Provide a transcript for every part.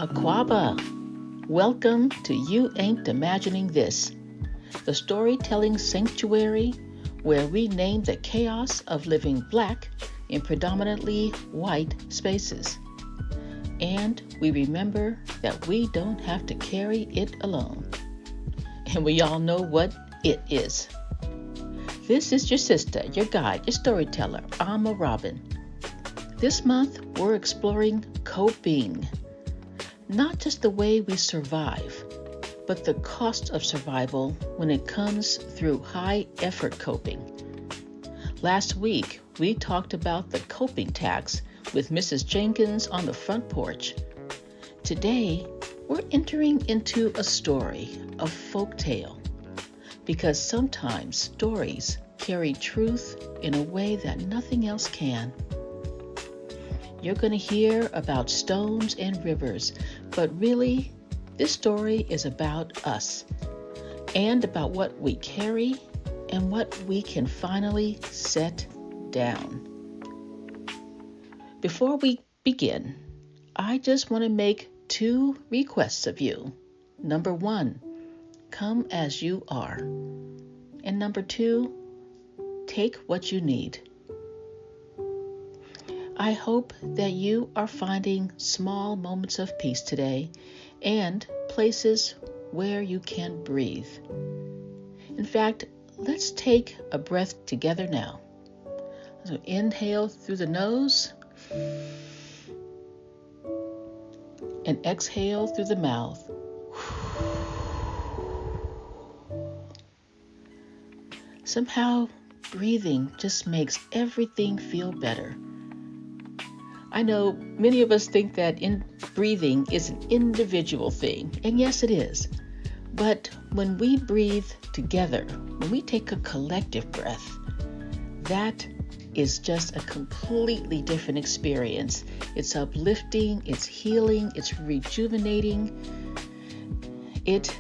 Aquaba, welcome to You Ain't Imagining This, the storytelling sanctuary where we name the chaos of living Black in predominantly white spaces. And we remember that we don't have to carry it alone. And we all know what it is. This is your sister, your guide, your storyteller, Alma Robin. This month, we're exploring coping. Not just the way we survive, but the cost of survival when it comes through high-effort coping. Last week, we talked about the coping tax with Mrs. Jenkins on the front porch. Today, we're entering into a story, a folktale, because sometimes stories carry truth in a way that nothing else can. You're going to hear about stones and rivers, but really, this story is about us and about what we carry and what we can finally set down. Before we begin, I just want to make two requests of you. Number one, come as you are. And number two, take what you need. I hope that you are finding small moments of peace today and places where you can breathe. In fact, let's take a breath together now. So inhale through the nose and exhale through the mouth. Somehow, breathing just makes everything feel better. I know many of us think that breathing is an individual thing, and yes, it is. But when we breathe together, when we take a collective breath, that is just a completely different experience. It's uplifting, it's healing, it's rejuvenating. It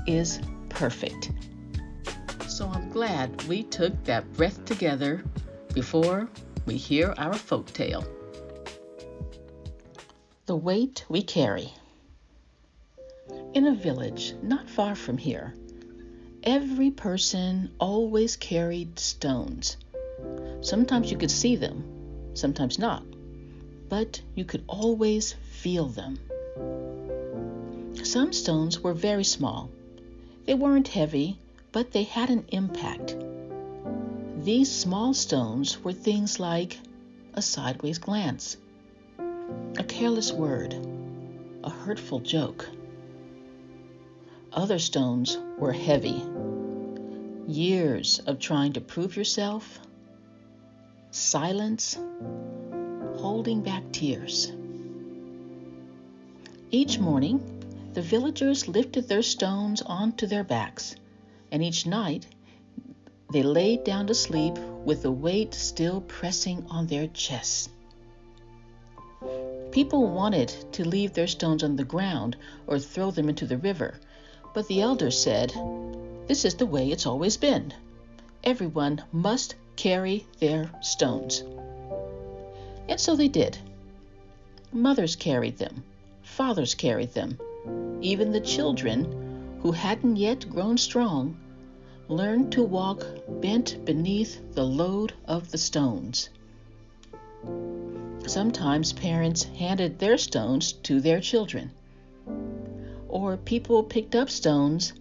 is perfect. So I'm glad we took that breath together before we hear our folktale. The weight we carry. In a village not far from here, every person always carried stones. Sometimes you could see them, sometimes not, but you could always feel them. Some stones were very small. They weren't heavy, but they had an impact. These small stones were things like a sideways glance, a careless word, a hurtful joke. Other stones were heavy. Years of trying to prove yourself, silence, holding back tears. Each morning, the villagers lifted their stones onto their backs, and each night they laid down to sleep with the weight still pressing on their chests. People wanted to leave their stones on the ground or throw them into the river, but the elders said, "This is the way it's always been. Everyone must carry their stones." And so they did. Mothers carried them, fathers carried them. Even the children, who hadn't yet grown strong, learned to walk bent beneath the load of the stones. Sometimes parents handed their stones to their children, or people picked up stones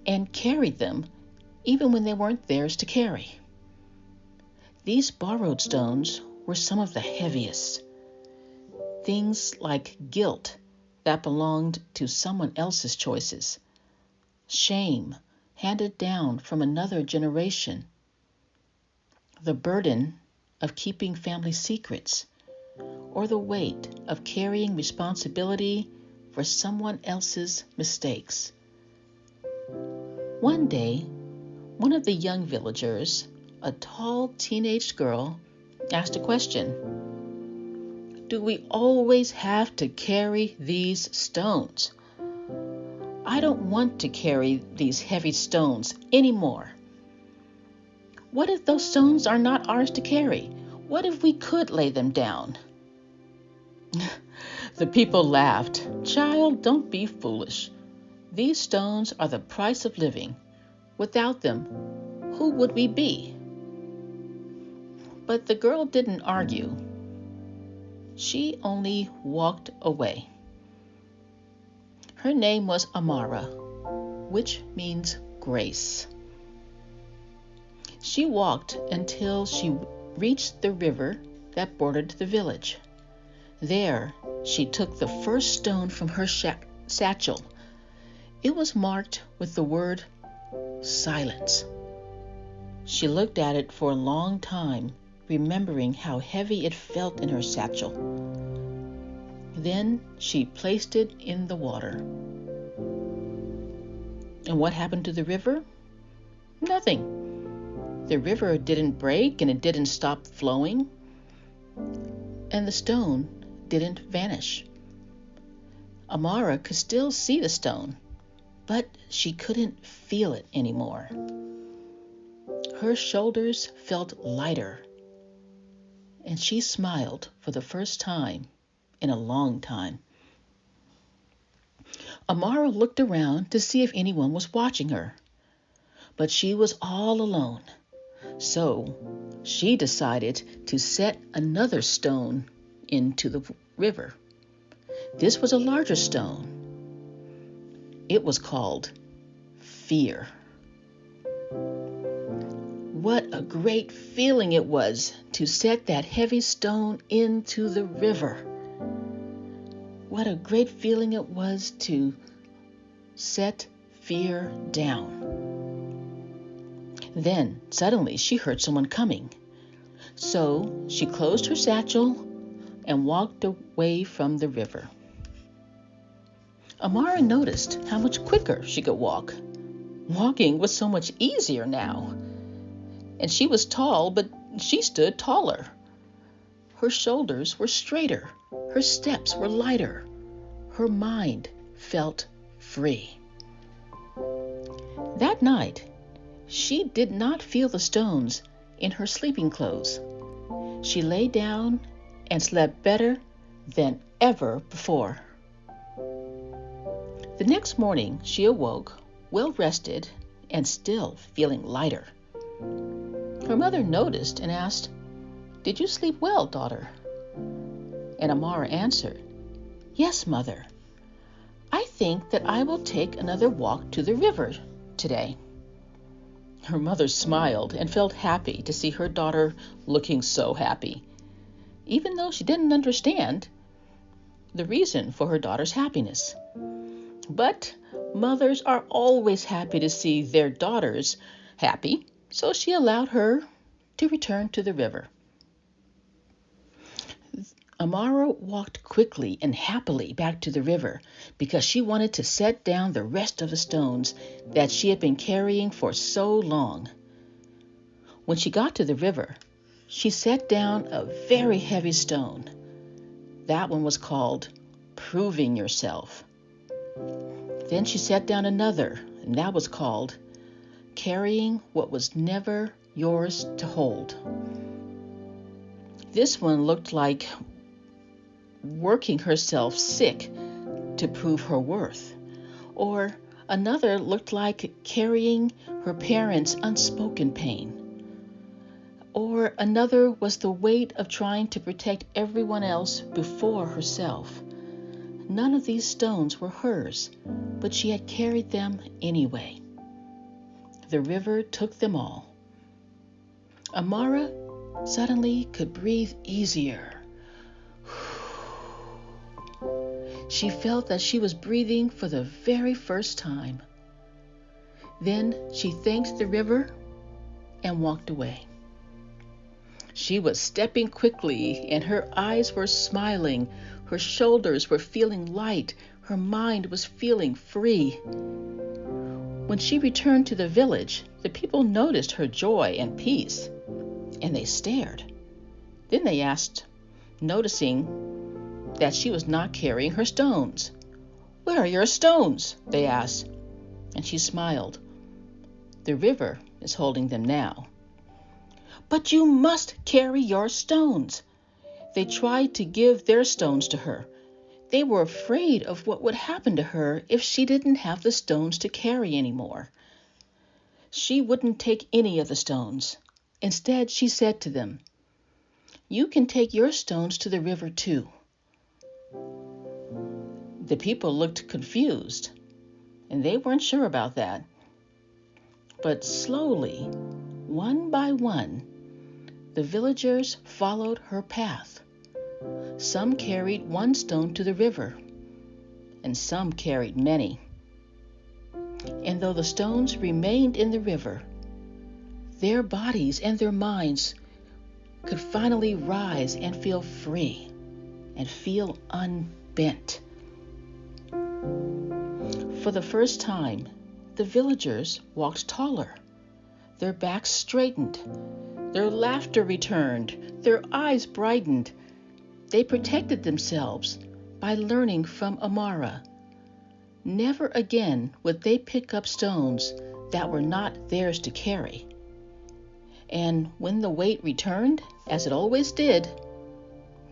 and carried them even when they weren't theirs to carry. These borrowed stones were some of the heaviest. Things like guilt that belonged to someone else's choices, shame handed down from another generation, the burden of keeping family secrets, or the weight of carrying responsibility for someone else's mistakes. One day, one of the young villagers, a tall teenage girl, asked a question. "Do we always have to carry these stones? I don't want to carry these heavy stones anymore. What if those stones are not ours to carry? What if we could lay them down?" The people laughed. "Child, don't be foolish. These stones are the price of living. Without them, who would we be?" But the girl didn't argue. She only walked away. Her name was Amara, which means grace. She walked until she reached the river that bordered the village. There, she took the first stone from her satchel. It was marked with the word silence. She looked at it for a long time, remembering how heavy it felt in her satchel. Then she placed it in the water. And what happened to the river? Nothing. The river didn't break and it didn't stop flowing. And the stone didn't vanish. Amara could still see the stone, but she couldn't feel it anymore. Her shoulders felt lighter, and she smiled for the first time in a long time. Amara looked around to see if anyone was watching her, but she was all alone. So she decided to set another stone into the river. This was a larger stone. It was called fear. What a great feeling it was to set that heavy stone into the river. What a great feeling it was to set fear down. Then suddenly she heard someone coming. So she closed her satchel and walked away from the river. Amara noticed how much quicker she could walk. Walking was so much easier now. And she was tall, but she stood taller. Her shoulders were straighter. Her steps were lighter. Her mind felt free. That night, she did not feel the stones in her sleeping clothes. She lay down and slept better than ever before. The next morning, she awoke, well rested and still feeling lighter. Her mother noticed and asked, "Did you sleep well, daughter?" And Amara answered, "Yes, mother. I think that I will take another walk to the river today." Her mother smiled and felt happy to see her daughter looking so happy, even though she didn't understand the reason for her daughter's happiness. But mothers are always happy to see their daughters happy, so she allowed her to return to the river. Amara walked quickly and happily back to the river because she wanted to set down the rest of the stones that she had been carrying for so long. When she got to the river, she set down a very heavy stone. That one was called Proving Yourself. Then she set down another, and that was called Carrying What Was Never Yours to Hold. This one looked like working herself sick to prove her worth. Or another looked like carrying her parents' unspoken pain. Or another was the weight of trying to protect everyone else before herself. None of these stones were hers, but she had carried them anyway. The river took them all. Amara suddenly could breathe easier. She felt that she was breathing for the very first time. Then she thanked the river and walked away. She was stepping quickly, and her eyes were smiling. Her shoulders were feeling light. Her mind was feeling free. When she returned to the village, the people noticed her joy and peace, and they stared. Then they asked, noticing that she was not carrying her stones. "Where are your stones?" they asked, and she smiled. "The river is holding them now." "But you must carry your stones." They tried to give their stones to her. They were afraid of what would happen to her if she didn't have the stones to carry anymore. She wouldn't take any of the stones. Instead, she said to them, "You can take your stones to the river too." The people looked confused, and they weren't sure about that. But slowly, one by one, the villagers followed her path. Some carried one stone to the river, and some carried many. And though the stones remained in the river, their bodies and their minds could finally rise and feel free and feel unbent. For the first time, the villagers walked taller. Their backs straightened. Their laughter returned. Their eyes brightened. They protected themselves by learning from Amara. Never again would they pick up stones that were not theirs to carry. And when the weight returned, as it always did,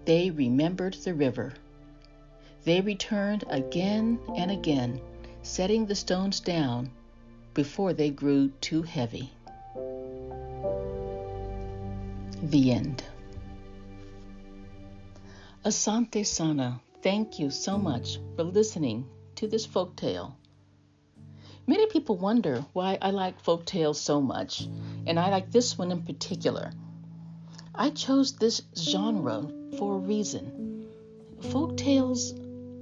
they remembered the river. They returned again and again, setting the stones down before they grew too heavy. The end. Asante Sana, thank you so much for listening to this folktale. Many people wonder why I like folktales so much, and I like this one in particular. I chose this genre for a reason. Folktales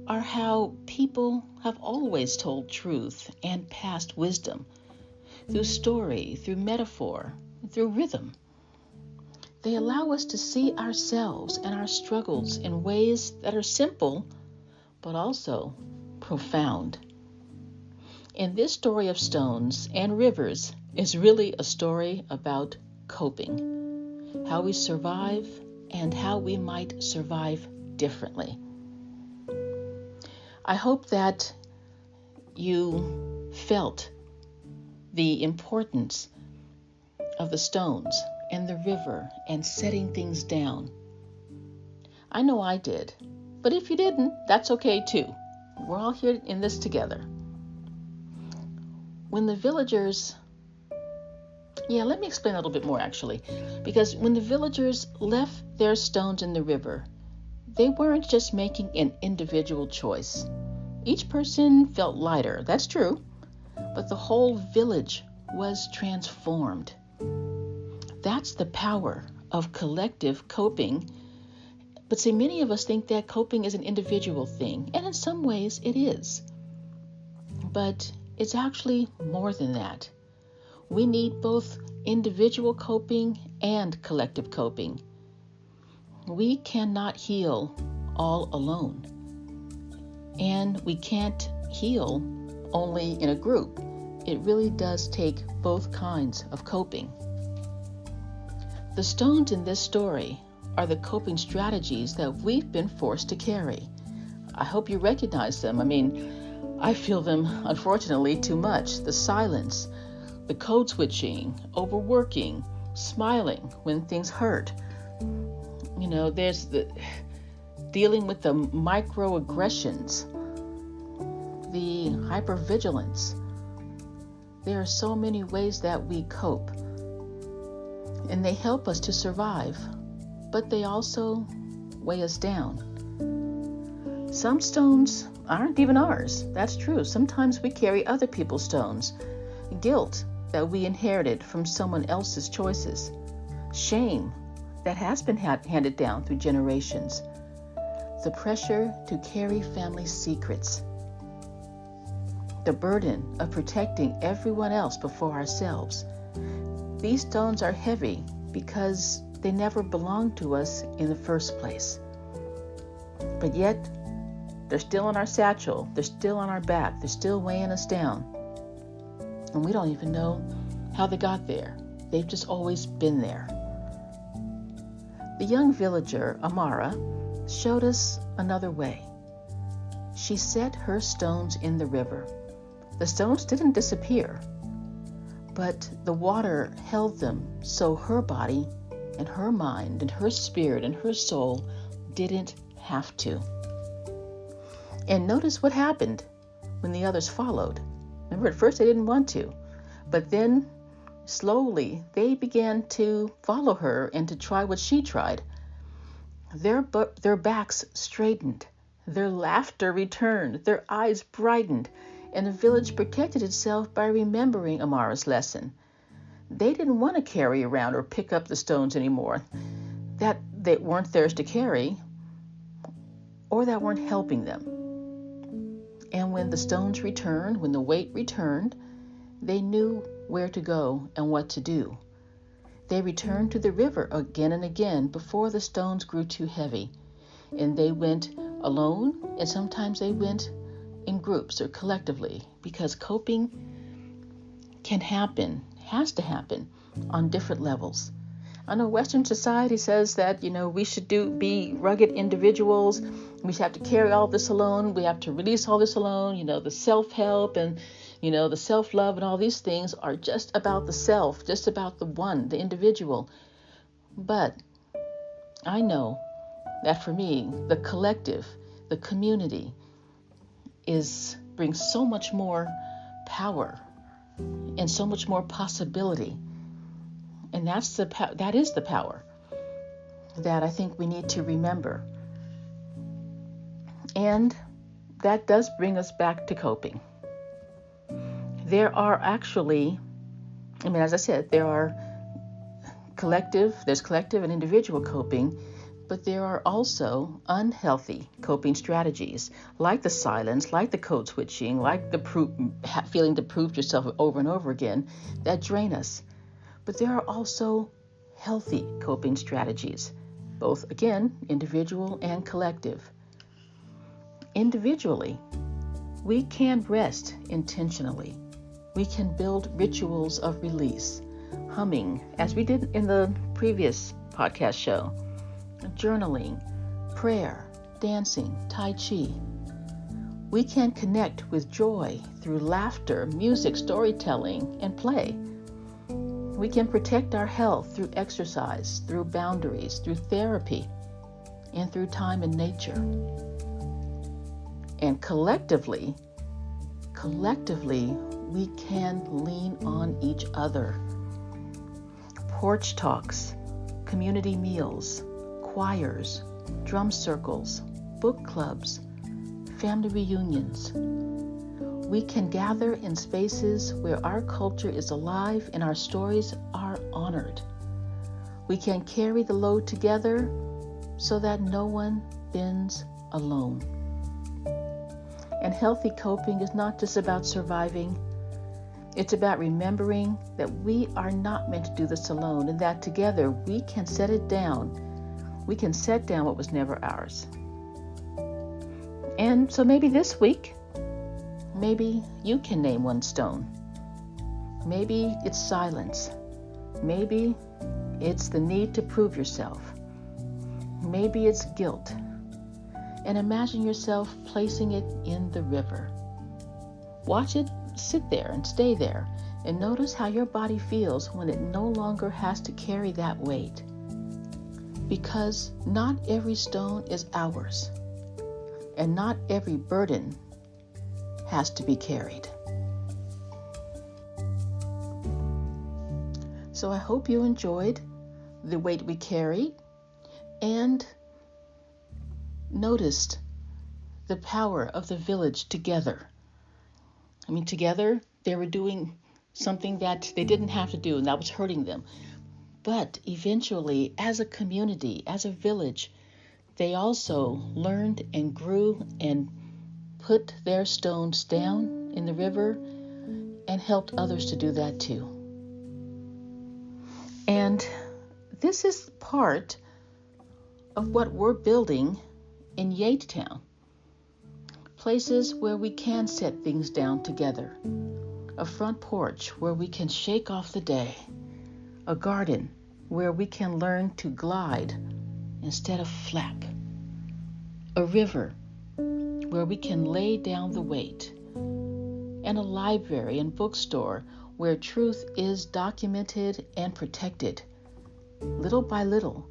are how people have always told truth and passed wisdom, through story, through metaphor, through rhythm. They allow us to see ourselves and our struggles in ways that are simple, but also profound. And this story of stones and rivers is really a story about coping, how we survive and how we might survive differently. I hope that you felt the importance of the stones and the river and setting things down. I know I did, but if you didn't, that's okay too. We're all here in this together. When the villagers, let me explain a little bit more actually, because when the villagers left their stones in the river, they weren't just making an individual choice. Each person felt lighter, that's true, but the whole village was transformed. That's the power of collective coping. But see, many of us think that coping is an individual thing, and in some ways it is. But it's actually more than that. We need both individual coping and collective coping. We cannot heal all alone. And we can't heal only in a group. It really does take both kinds of coping. The stones in this story are the coping strategies that we've been forced to carry. I hope you recognize them. I feel them, unfortunately, too much. The silence, the code switching, overworking, smiling when things hurt. There's the dealing with the microaggressions, the hypervigilance. There are so many ways that we cope, and they help us to survive, but they also weigh us down. Some stones aren't even ours. That's true. Sometimes we carry other people's stones. Guilt that we inherited from someone else's choices. Shame that has been handed down through generations. The pressure to carry family secrets. The burden of protecting everyone else before ourselves. These stones are heavy because they never belonged to us in the first place. But yet, they're still in our satchel. They're still on our back. They're still weighing us down. And we don't even know how they got there. They've just always been there. The young villager, Amara, showed us another way. She set her stones in the river. The stones didn't disappear, but the water held them so her body and her mind and her spirit and her soul didn't have to. And notice what happened when the others followed. Remember, at first they didn't want to, but then slowly they began to follow her and to try what she tried. Their backs straightened, their laughter returned, their eyes brightened, and the village protected itself by remembering Amara's lesson. They didn't want to carry around or pick up the stones anymore that they weren't theirs to carry or that weren't helping them. And when the stones returned, when the weight returned, they knew where to go and what to do. They returned to the river again and again before the stones grew too heavy. And they went alone, and sometimes they went in groups or collectively, because coping can happen, has to happen on different levels. I know Western society says that, we should be rugged individuals. We should have to carry all this alone. We have to release all this alone. The self-help and, the self-love and all these things are just about the self, just about the one, the individual. But I know that for me, the collective, the community brings so much more power and so much more possibility. And that is the power that I think we need to remember. And that does bring us back to coping. There are actually, as I said, there's collective and individual coping, but there are also unhealthy coping strategies, like the silence, like the code switching, like the feeling to prove yourself over and over again, that drain us. But there are also healthy coping strategies, both, again, individual and collective. Individually, we can rest intentionally. We can build rituals of release, humming, as we did in the previous podcast show, journaling, prayer, dancing, tai chi. We can connect with joy through laughter, music, storytelling, and play. We can protect our health through exercise, through boundaries, through therapy, and through time in nature. And collectively, we can lean on each other. Porch talks, community meals, choirs, drum circles, book clubs, family reunions. We can gather in spaces where our culture is alive and our stories are honored. We can carry the load together so that no one bends alone. And healthy coping is not just about surviving. It's about remembering that we are not meant to do this alone, and that together we can set it down. We can set down what was never ours. And so maybe this week, maybe you can name one stone. Maybe it's silence. Maybe it's the need to prove yourself. Maybe it's guilt. And imagine yourself placing it in the river. Watch it sit there and stay there, and notice how your body feels when it no longer has to carry that weight. Because not every stone is ours, and not every burden has to be carried. So I hope you enjoyed the weight we carried and noticed the power of the village together. Together they were doing something that they didn't have to do, and that was hurting them. But eventually, as a community, as a village, they also learned and grew and put their stones down in the river and helped others to do that too. And this is part of what we're building in YAIT Town. Places where we can set things down together. A front porch where we can shake off the day. A garden where we can learn to glide instead of flap. A river where we can lay down the weight. And a library and bookstore where truth is documented and protected. Little by little,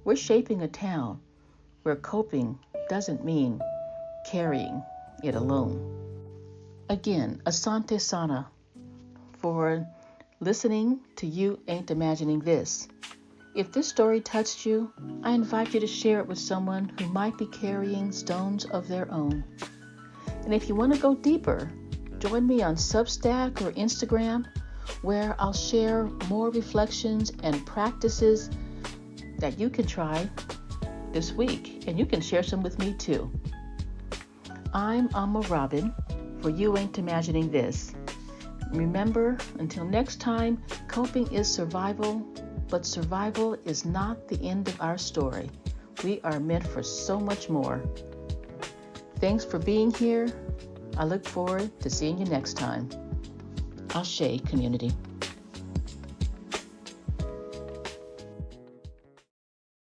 we're shaping a town where coping doesn't mean carrying it alone. Again, Asante Sana for listening to You Ain't Imagining This. If this story touched you, I invite you to share it with someone who might be carrying stones of their own. And if you want to go deeper, join me on Substack or Instagram, where I'll share more reflections and practices that you can try this week. And you can share some with me too. I'm Amma Robin for You Ain't Imagining This. Remember, until next time, coping is survival, but survival is not the end of our story. We are meant for so much more. Thanks for being here. I look forward to seeing you next time. Ashe, community.